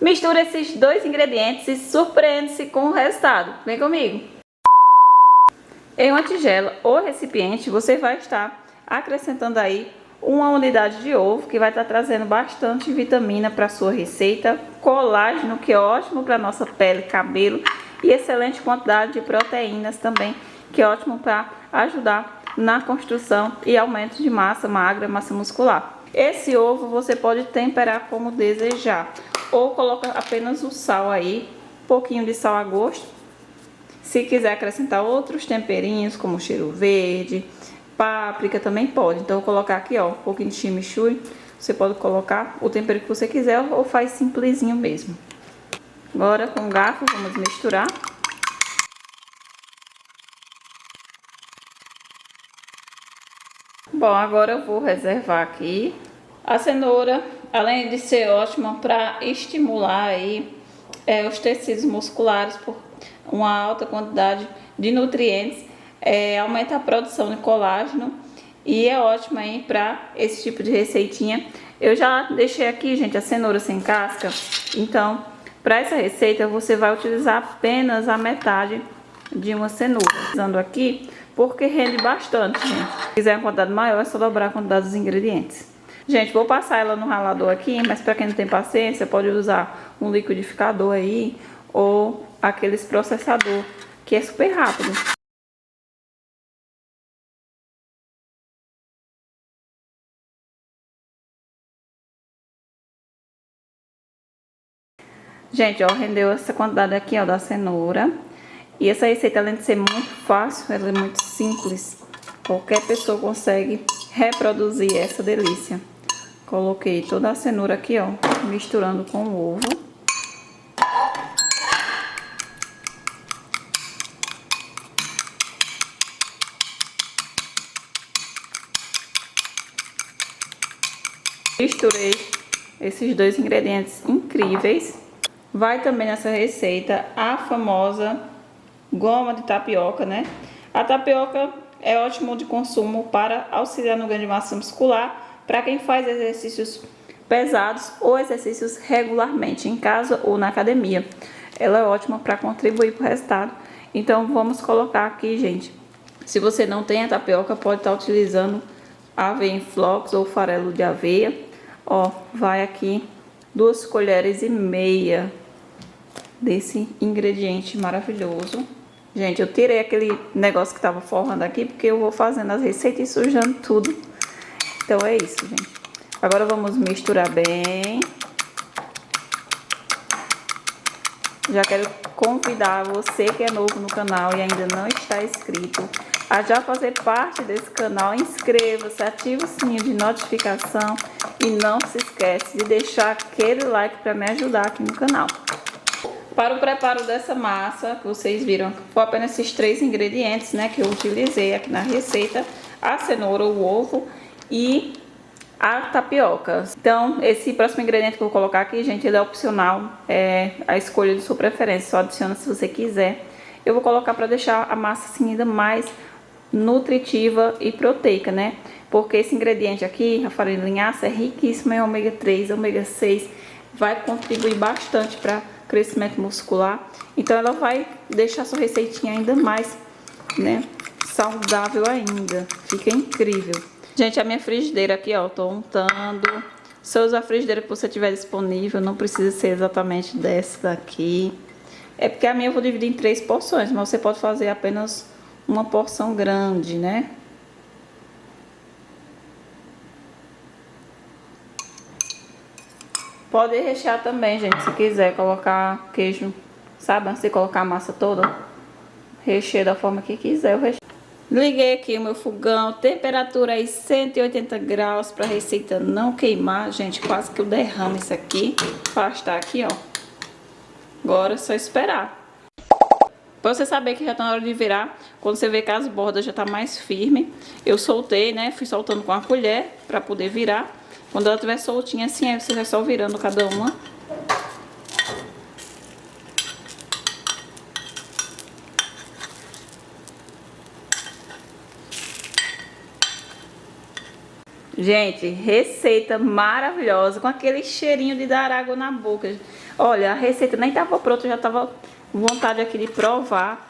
Misture esses dois ingredientes e surpreende-se com o resultado. Vem comigo! Em uma tigela ou recipiente, você vai estar acrescentando aí uma unidade de ovo, que vai estar trazendo bastante vitamina para a sua receita, colágeno, que é ótimo para nossa pele e cabelo, e excelente quantidade de proteínas também, que é ótimo para ajudar na construção e aumento de massa magra, massa muscular. Esse ovo você pode temperar como desejar, ou coloca apenas o sal aí, um pouquinho de sal a gosto. Se quiser acrescentar outros temperinhos, como cheiro verde, páprica, também pode. Então, eu vou colocar aqui, ó, um pouquinho de chimichurri. Você pode colocar o tempero que você quiser ou faz simplesinho mesmo. Agora, com o garfo, vamos misturar. Bom, agora eu vou reservar aqui. A cenoura, além de ser ótima para estimular aí os tecidos musculares por uma alta quantidade de nutrientes, aumenta a produção de colágeno e é ótima aí para esse tipo de receitinha. Eu já deixei aqui, gente, a cenoura sem casca, então para essa receita você vai utilizar apenas a metade de uma cenoura. Usando aqui porque rende bastante, gente. Se quiser uma quantidade maior, é só dobrar a quantidade dos ingredientes. Gente, vou passar ela no ralador aqui, mas para quem não tem paciência, pode usar um liquidificador aí ou aqueles processador, que é super rápido. Gente, ó, rendeu essa quantidade aqui, ó, da cenoura. E essa receita, além de ser muito fácil, ela é muito simples. Qualquer pessoa consegue reproduzir essa delícia. Coloquei toda a cenoura aqui, ó, misturando com o ovo. Misturei esses dois ingredientes incríveis. Vai também nessa receita a famosa goma de tapioca, né? A tapioca é ótimo de consumo para auxiliar no ganho de massa muscular para quem faz exercícios pesados ou exercícios regularmente, em casa ou na academia. Ela é ótima para contribuir para o resultado. Então vamos colocar aqui, gente. Se você não tem a tapioca, pode estar utilizando aveia em flocos ou farelo de aveia. Ó, vai aqui 2 colheres e meia desse ingrediente maravilhoso. Gente, eu tirei aquele negócio que tava forrando aqui, porque eu vou fazendo as receitas e sujando tudo. Então é isso, gente. Agora vamos misturar bem. Já quero convidar você que é novo no canal e ainda não está inscrito a já fazer parte desse canal. Inscreva-se, ative o sininho de notificação e não se esquece de deixar aquele like para me ajudar aqui no canal. Para o preparo dessa massa, que vocês viram, foi apenas esses 3 ingredientes, né, que eu utilizei aqui na receita: a cenoura, o ovo e a tapioca. Então, esse próximo ingrediente que eu vou colocar aqui, gente, ele é opcional, é a escolha de sua preferência, só adiciona se você quiser. Eu vou colocar para deixar a massa assim ainda mais nutritiva e proteica, né? Porque esse ingrediente aqui, a farinha de linhaça, é riquíssima em ômega 3, ômega 6, vai contribuir bastante para crescimento muscular. Então ela vai deixar sua receitinha ainda mais, né, saudável ainda. Fica incrível. Gente, a minha frigideira aqui, ó, tô untando. Se você usar a frigideira que você tiver disponível, não precisa ser exatamente dessa daqui. É porque a minha eu vou dividir em 3 porções, mas você pode fazer apenas uma porção grande, né? Pode rechear também, gente, se quiser colocar queijo, sabe? Antes de colocar a massa toda, recheia da forma que quiser o recheio. Liguei aqui o meu fogão, temperatura aí 180 graus para a receita não queimar. Gente, quase que eu derramo isso aqui, afastar aqui, ó. Agora é só esperar. Pra você saber que já tá na hora de virar, quando você vê que as bordas já tá mais firme, eu soltei, né? Fui soltando com a colher pra poder virar. Quando ela estiver soltinha assim, aí você vai só virando cada uma. Gente, receita maravilhosa, com aquele cheirinho de dar água na boca. Olha, a receita nem tava pronta, eu já tava com vontade aqui de provar,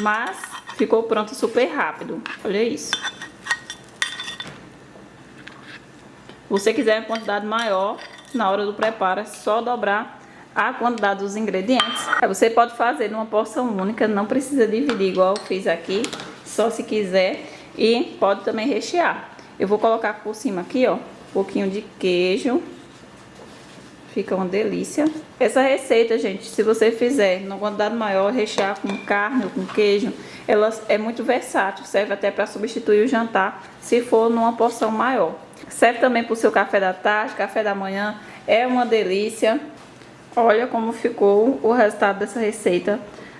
mas ficou pronto super rápido. Olha isso. Se você quiser uma quantidade maior, na hora do preparo é só dobrar a quantidade dos ingredientes. Você pode fazer numa porção única, não precisa dividir igual eu fiz aqui, só se quiser, e pode também rechear. Eu vou colocar por cima aqui, ó, um pouquinho de queijo. Fica uma delícia. Essa receita, gente, se você fizer numa quantidade maior, rechear com carne ou com queijo, ela é muito versátil, serve até para substituir o jantar, se for numa porção maior. Serve também para o seu café da tarde, café da manhã, é uma delícia. Olha como ficou o resultado dessa receita.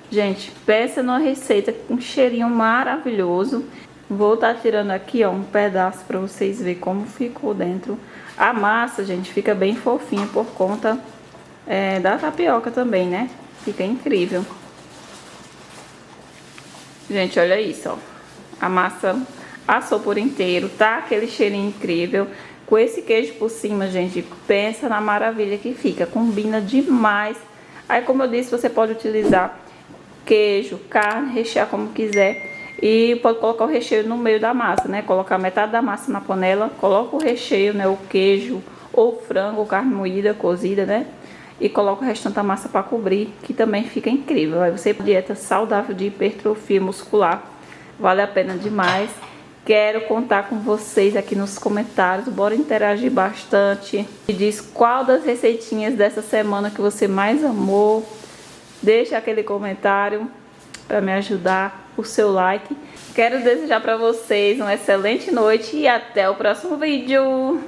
Gente, peça numa receita com um cheirinho maravilhoso. Vou estar tirando aqui, ó, um pedaço para vocês verem como ficou dentro. A massa, gente, fica bem fofinha por conta da tapioca também, né? Fica incrível. Gente, olha isso, ó. A massa assou por inteiro, tá? Aquele cheirinho incrível. Com esse queijo por cima, gente, pensa na maravilha que fica. Combina demais. Aí, como eu disse, você pode utilizar queijo, carne, rechear como quiser. E pode colocar o recheio no meio da massa, né? Colocar metade da massa na panela, coloca o recheio, né? O queijo, ou frango, ou carne moída, cozida, né? E coloca o restante da massa para cobrir, que também fica incrível. Aí você dieta saudável de hipertrofia muscular, vale a pena demais. Quero contar com vocês aqui nos comentários, bora interagir bastante. Me diz qual das receitinhas dessa semana que você mais amou. Deixa aquele comentário para me ajudar, o seu like. Quero desejar para vocês uma excelente noite e até o próximo vídeo.